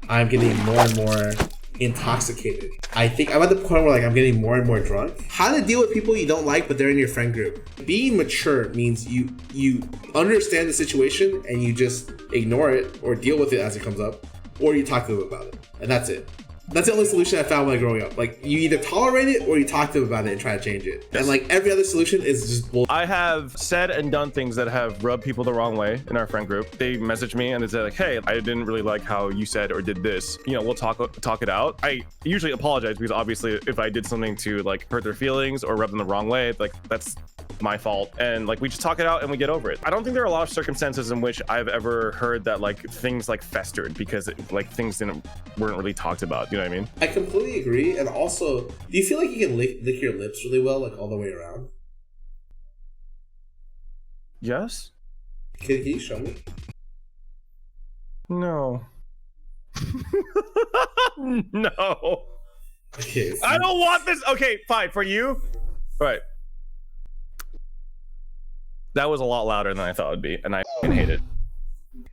I'm getting more and more intoxicated. I think I'm at the point where like I'm getting more and more drunk. How to deal with people you don't like, but they're in your friend group. Being mature means you understand the situation and you just ignore it or deal with it as it comes up, or you talk to them about it, and that's it. That's the only solution I found when growing up. Like, you either tolerate it or you talk to them about it and try to change it. Yes. And like every other solution is just bull. I have said and done things that have rubbed people the wrong way in our friend group. They message me and they say like, hey, I didn't really like how you said or did this. You know, we'll talk it out. I usually apologize because obviously if I did something to like hurt their feelings or rub them the wrong way, like that's my fault, and like we just talk it out and we get over it. I don't think there are a lot of circumstances in which I've ever heard that like things like festered because like things weren't really talked about. You know what I mean? I completely agree. And also, do you feel like you can lick your lips really well, like all the way around? Yes. Can you show me? No. No. Okay. So I don't want this. Okay, fine for you. All right. That was a lot louder than I thought it would be, and I hate it.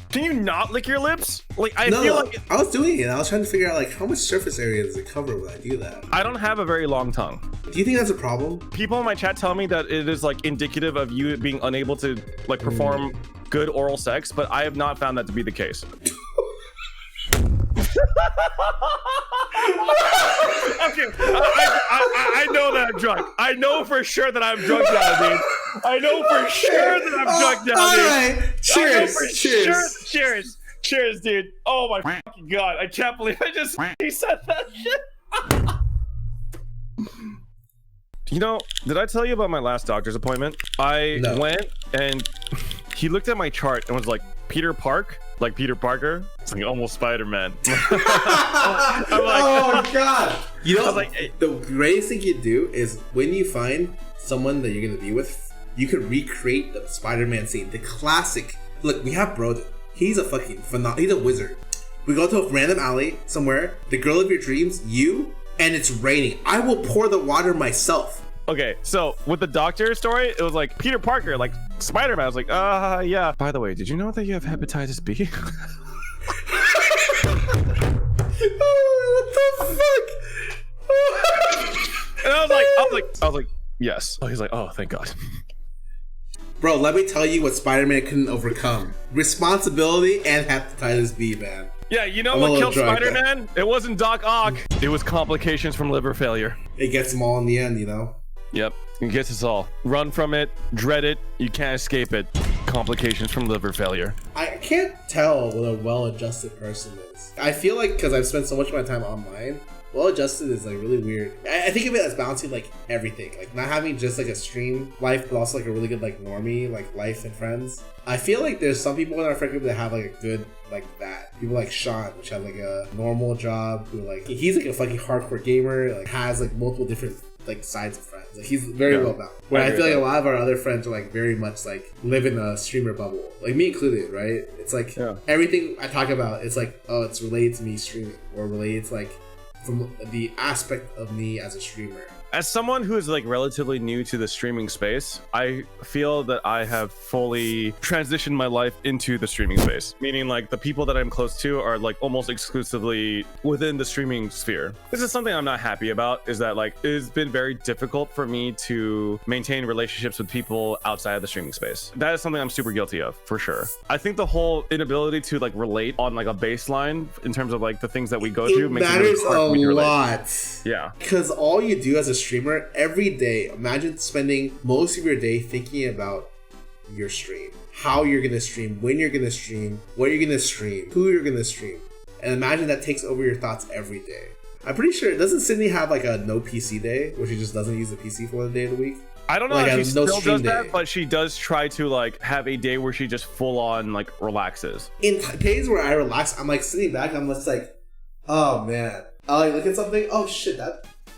Can you not lick your lips? Like I feel like I was doing it. I was trying to figure out like how much surface area does it cover when I do that. I don't have a very long tongue. Do you think that's a problem? People in my chat tell me that it is like indicative of you being unable to like perform good oral sex, but I have not found that to be the case. Okay, I know that I'm drunk. I know for sure that I'm drunk now, dude. I know for sure that I'm drunk now, dude. Right. Cheers, dude. Oh my fucking god, I can't believe he said that shit. You know, did I tell you about my last doctor's appointment? I went and he looked at my chart and was like, Peter Park? Like Peter Parker? It's like almost Spider-Man. I'm like, oh god. You know, like, the greatest thing you do is when you find someone that you're gonna be with, you can recreate the Spider-Man scene, the classic. Look, we have Bro. He's a fucking phenomenal. He's a wizard. We go to a random alley somewhere. The girl of your dreams, you, and it's raining. I will pour the water myself. Okay, so with the doctor story, it was like Peter Parker, like Spider-Man. I was like, yeah. By the way, did you know that you have hepatitis B? Oh, what the fuck? And I was like, yes. Oh, he's like, oh, thank God. Bro, let me tell you what Spider-Man couldn't overcome: responsibility and hepatitis B, man. Yeah, you know what killed Spider-Man? It wasn't Doc Ock. It was complications from liver failure. It gets them all in the end, you know? Yep, it gets us all. Run from it, dread it, you can't escape it. Complications from liver failure. I can't tell what a well-adjusted person is. I feel like because I've spent so much of my time online, well-adjusted is like really weird. I think of it as balancing like everything, like not having just like a stream life, but also like a really good like normie like life and friends. I feel like there's some people in our friend group that have like a good like that. People like Sean, which have like a normal job, who like he's like a fucking hardcore gamer, like has like multiple different like sides of friends. Like he's very well balanced. Where I feel like a lot of our other friends are like very much like live in a streamer bubble, like me included, right? It's like everything I talk about, it's like, oh, it's related to me streaming, or related to like from the aspect of me as a streamer. As someone who is like relatively new to the streaming space, I feel that I have fully transitioned my life into the streaming space. Meaning like the people that I'm close to are like almost exclusively within the streaming sphere. This is something I'm not happy about, is that like it's been very difficult for me to maintain relationships with people outside of the streaming space. That is something I'm super guilty of, for sure. I think the whole inability to like relate on like a baseline in terms of like the things that we go through makes it really hard for me to relate. Lot. Yeah. Because all you do as a streamer every day, imagine spending most of your day thinking about your stream, how you're gonna stream, when you're gonna stream, what you're gonna stream, who you're gonna stream, and imagine that takes over your thoughts every day. I'm pretty sure, doesn't Sydney have like a no PC day where she just doesn't use the PC for one day of the week? I don't know if she still does that, but she does try to like have a day where she just full on like relaxes. In days where I relax, I'm like sitting back, I'm just like, oh man, I like look at something, oh shit,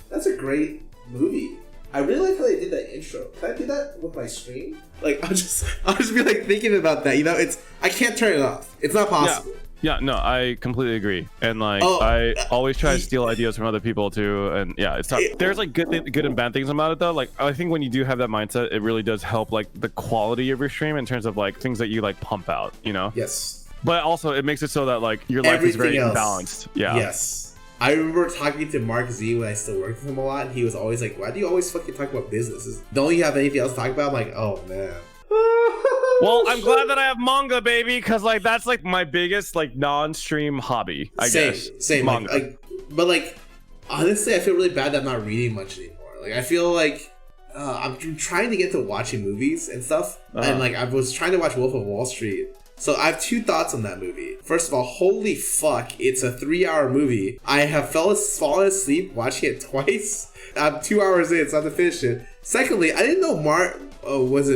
that's a great movie. I really like how they did that intro. Can I do that with my stream? Like I'll just be like thinking about that. You know, I can't turn it off. It's not possible. Yeah, no, I completely agree. And like I always try to steal ideas from other people too. And yeah, it's tough. There's like good and bad things about it though. Like I think when you do have that mindset, it really does help like the quality of your stream in terms of like things that you like pump out, you know? Yes. but also it makes it so that like your life is very imbalanced. Yeah. Yes. I remember talking to Mark Z when I still worked with him a lot. He was always like, "Why do you always fucking talk about businesses? Don't you have anything else to talk about?" I'm like, "Oh man." Well, I'm glad that I have manga, baby, because like that's like my biggest like non-stream hobby. I guess. Same. Manga. But like, honestly, I feel really bad that I'm not reading much anymore. Like, I feel like I'm trying to get to watching movies and stuff, and like I was trying to watch Wolf of Wall Street. So I have two thoughts on that movie. First of all, holy fuck, it's a 3-hour movie. I have fallen asleep watching it twice. I'm 2 hours in, so I have to finish it. Secondly, I didn't know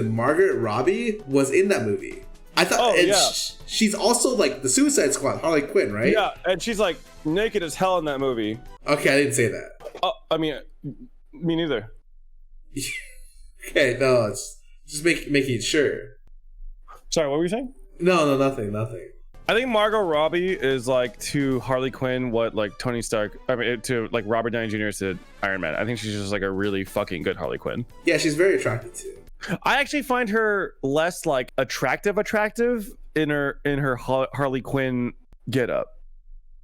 Margaret Robbie was in that movie. I thought, she's also like the Suicide Squad, Harley Quinn, right? Yeah, and she's like naked as hell in that movie. Okay, I didn't say that. Oh, I mean, me neither. Okay, no, it's just making sure. Sorry, what were you saying? No, nothing. I think Margot Robbie is like to Harley Quinn what like Tony Stark, I mean to like Robert Downey Jr. is to Iron Man. I think she's just like a really fucking good Harley Quinn. Yeah, she's very attractive too. I actually find her less like attractive in her Harley Quinn get up.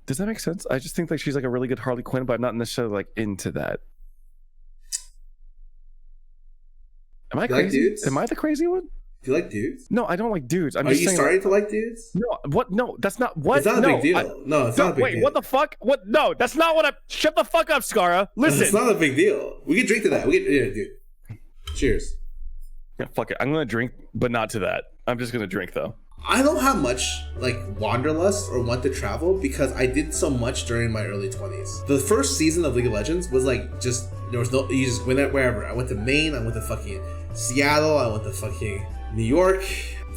Does that make sense? I just think like she's like a really good Harley Quinn, but I'm not necessarily like into that. Am I crazy? Like dudes? Am I the crazy one? Do you like dudes? No, I don't like dudes. Are you starting to like dudes? No, what? No, that's not what. It's not a big deal. No, it's not a big deal. Wait, what the fuck? What? No, that's not what I. Shut the fuck up, Scarra. Listen. It's not a big deal. We can drink to that. Dude. Cheers. Yeah, fuck it. I'm gonna drink, but not to that. I'm just gonna drink though. I don't have much like wanderlust or want to travel because I did so much during my early 20s. The first season of League of Legends was like just you just went wherever. I went to Maine. I went to fucking Seattle. I went to fucking New York.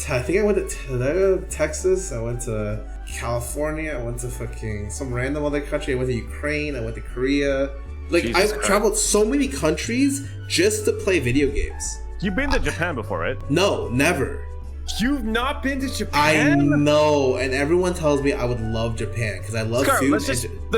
I think I went to Texas. I went to California. I went to fucking some random other country. I went to Ukraine. I went to Korea. Like, I've traveled so many countries just to play video games. You've been to Japan before, right? No, never. You've not been to Japan? I know, and everyone tells me I would love Japan because I love food. Let's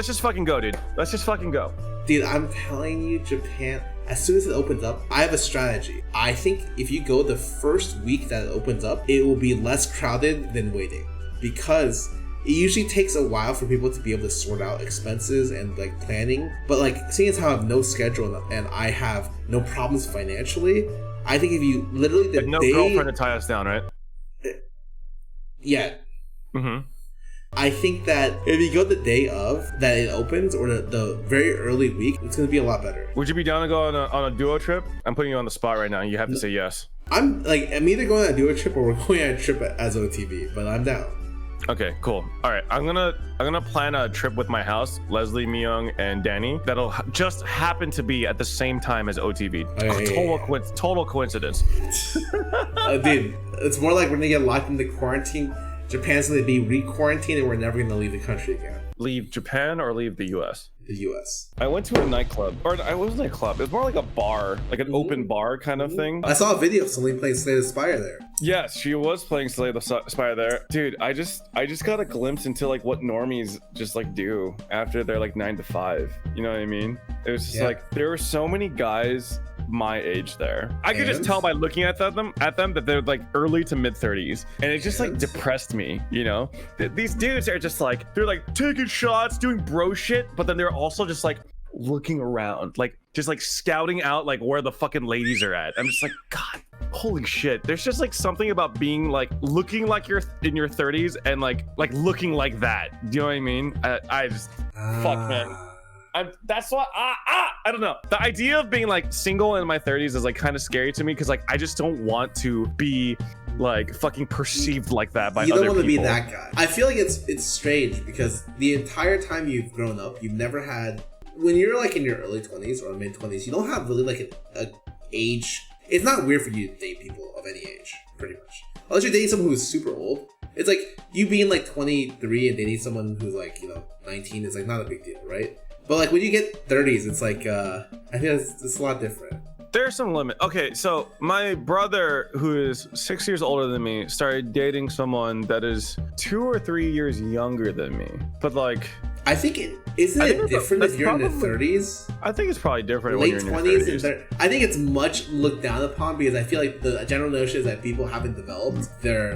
just fucking go, dude. Let's just fucking go. Dude, I'm telling you, Japan, as soon as it opens up, I have a strategy. I think if you go the first week that it opens up, it will be less crowded than waiting because it usually takes a while for people to be able to sort out expenses and like planning. But like seeing as how I have no schedule and I have no problems financially, I think if you literally the no day, girlfriend to tie us down, right? Yeah. Mm-hmm. I think that if you go the day of that it opens or the very early week, it's going to be a lot better. Would you be down to go on a duo trip? I'm putting you on the spot right now. You have to say yes. I'm either going on a duo trip or we're going on a trip as OTB, but I'm down. Okay, cool. All right, I'm gonna plan a trip with my house, Leslie, Myung, and Danny. That'll just happen to be at the same time as OTB. Okay. Total coincidence. Dude, it's more like we're gonna get locked into quarantine. Japan's gonna be re-quarantined and we're never gonna leave the country again. Leave Japan or leave the US? The US. I went to a nightclub, or it wasn't a club. It was more like a bar, like an open bar kind of thing. I saw a video of somebody playing Slay the Spire there. Yes, she was playing Slay the Spire there. Dude, I just got a glimpse into like what normies just like do after they're like 9 to 5. You know what I mean? It was just like there were so many guys my age there. I could just tell by looking at them that they're like early to mid 30s, and it just like depressed me, you know? These dudes are just like they're like taking shots, doing bro shit, but then they're also just like looking around, like just like scouting out like where the fucking ladies are at. I'm just like, God, holy shit. There's just like something about being like looking like you're in your 30s and like looking like that. Do you know what I mean? I just fuck, man. That's why I don't know. The idea of being like single in my 30s is like kind of scary to me because like I just don't want to be like fucking perceived like that by other people. You don't want to be that guy. I feel like it's strange because the entire time you've grown up, you've never had, when you're like in your early 20s or mid 20s, you don't have really like an age. It's not weird for you to date people of any age, pretty much. Unless you're dating someone who's super old. It's like you being like 23 and dating someone who's like, 19 is like not a big deal, right? But like when you get 30s, it's like I think it's a lot different. There's some limit. Okay, so my brother, who is 6 years older than me, started dating someone that is 2 or 3 years younger than me. But like, I think isn't it different if you're in the 30s? I think it's probably different when you're in your 20s. I think it's much looked down upon because I feel like the general notion is that people haven't developed their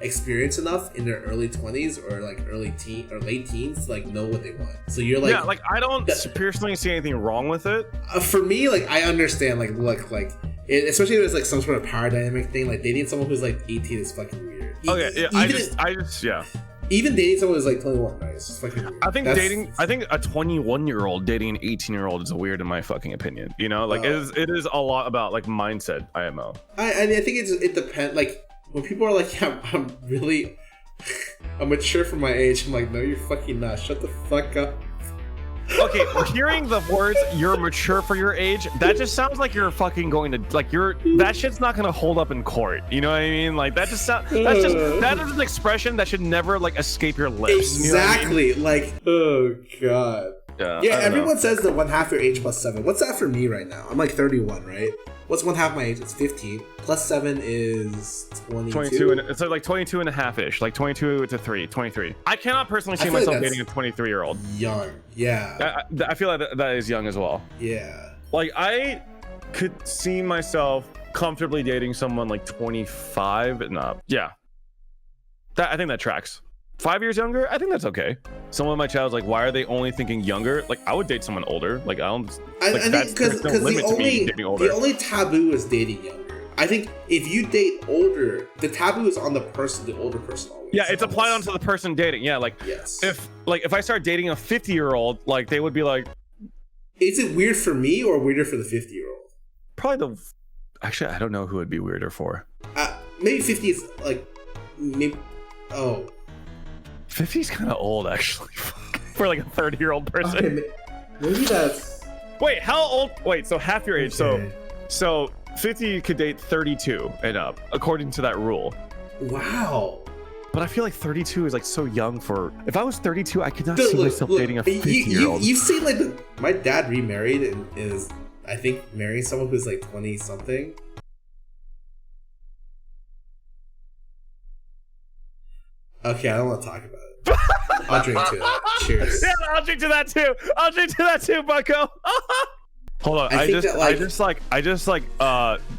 experienced enough in their early 20s or like early teen or late teens to like know what they want. So you're like, yeah, like I don't personally see anything wrong with it. For me, like I understand, like look, like especially if there's like some sort of power dynamic thing, like dating someone who's like 18 is fucking weird. Okay, yeah, I just yeah. Even dating someone who's like 21, right? It's fucking weird. I think a 21-year-old dating an 18-year-old is weird in my fucking opinion. You know, like it is a lot about like mindset, IMO. I think it depends. Like when people are like, yeah, I'm really, I'm mature for my age. I'm like, no, you're fucking not. Shut the fuck up. Okay, hearing the words "you're mature for your age," that just sounds like you're fucking going to like that shit's not gonna hold up in court. You know what I mean? Like that just that is an expression that should never like escape your lips. Exactly. You know what I mean? Like, oh god. Yeah. Everyone says that 1/2 your age plus 7. What's that for me right now? I'm like 31, right? What's 1/2 my age? It's 15. Plus 7 is 22. 22 and it's like 22 and a half-ish, like 22 to 23. I cannot personally see myself dating a 23-year-old. Young, yeah. I feel like that is young as well. Yeah. Like I could see myself comfortably dating someone like 25 and up. Yeah. I think that tracks. 5 years younger, I think that's okay. Someone in my child's like, why are they only thinking younger? Like, I would date someone older. Like, I don't. Like, I think because the only taboo is dating younger. I think if you date older, the taboo is on the older person always. Yeah, it's applied onto the person dating. Yeah, like yes. If I start dating a 50-year-old, like they would be like, is it weird for me or weirder for the 50-year-old? Probably actually, I don't know who would be weirder for. Maybe 50 is like maybe. Oh. 50 is kind of old, actually, for like a 30-year-old person. Okay, maybe that's. Wait, how old? Wait, so half your age. Okay. So 50 could date 32 and up, according to that rule. Wow. But I feel like 32 is like so young for. If I was 32, I could not see myself dating a 50-year-old. You've seen like my dad remarried and is, I think, marrying someone who's like 20 something. Okay, I don't want to talk about it. I'll drink to that. Cheers. Yeah, I'll drink to that too, Bucko. Hold on, I just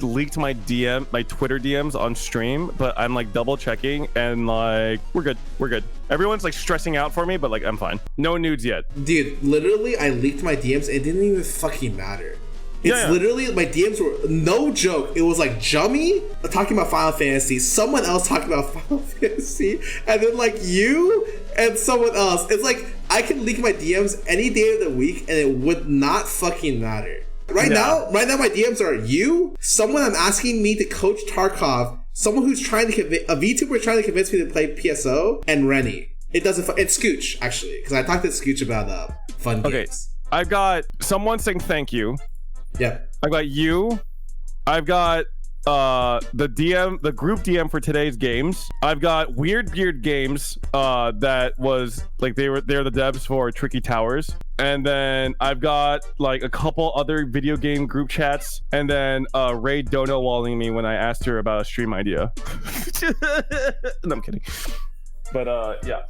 leaked my Twitter DMs on stream, but I'm like double checking and like we're good. Everyone's like stressing out for me, but like I'm fine. No nudes yet. Dude, literally, I leaked my DMs. It didn't even fucking matter. It's literally, my DMs were, no joke, it was like Jummy talking about Final Fantasy, someone else talking about Final Fantasy, and then like you and someone else. It's like, I can leak my DMs any day of the week and it would not fucking matter. Right now my DMs are you, someone I'm asking me to coach Tarkov, someone who's trying to convince, a VTuber trying to convince me to play PSO, and Rennie. It's Scooch, actually, because I talked to Scooch about fun games. Okay, I've got someone saying thank you. Yeah. I've got you. I've got the group DM for today's games. I've got Weird Beard Games that was like they're the devs for Tricky Towers. And then I've got like a couple other video game group chats, and then Ray Dono walling me when I asked her about a stream idea. No, I'm kidding. But yeah.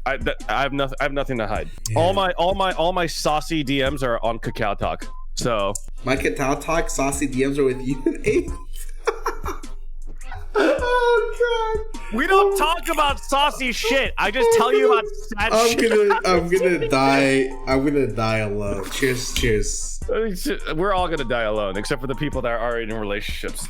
I have nothing to hide. Yeah. All my saucy DMs are on Cacao Talk. So my Cacao Talk saucy DMs are with you and Abe. Oh god. We don't talk about saucy shit. I just tell you about sad shit. I'm gonna die alone. Cheers. We're all gonna die alone, except for the people that are already in relationships.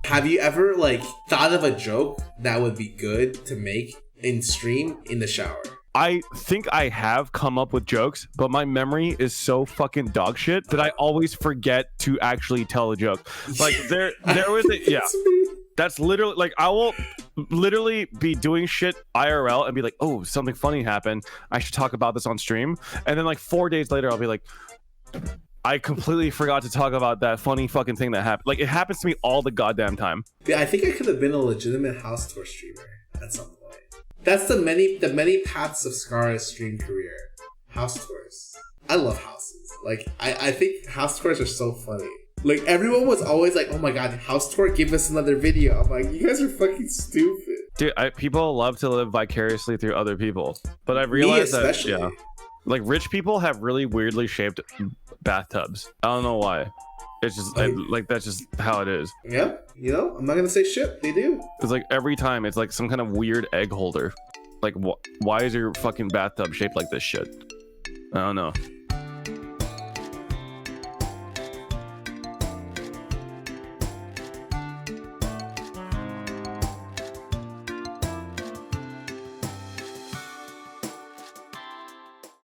Have you ever like thought of a joke that would be good to make in stream in the shower? I think I have come up with jokes, but my memory is so fucking dog shit that I always forget to actually tell a joke. Like there was that's literally like I will literally be doing shit IRL and be like, oh, something funny happened, I should talk about this on stream, and then like 4 days later I'll be like, I completely forgot to talk about that funny fucking thing that happened. Like it happens to me all the goddamn time. Yeah, I think I could have been a legitimate house tour streamer at some point. That's the many paths of Scarra's stream career. House tours. I love houses. Like I think house tours are so funny. Like everyone was always like, "Oh my god, house tour, give us another video." I'm like, you guys are fucking stupid. Dude, people love to live vicariously through other people, but I've realized that like rich people have really weirdly shaped bathtubs. I don't know why. It's just like that's just how it is. Yeah, you know, I'm not gonna say shit. They do. It's like every time it's like some kind of weird egg holder. Like why is your fucking bathtub shaped like this shit? I don't know.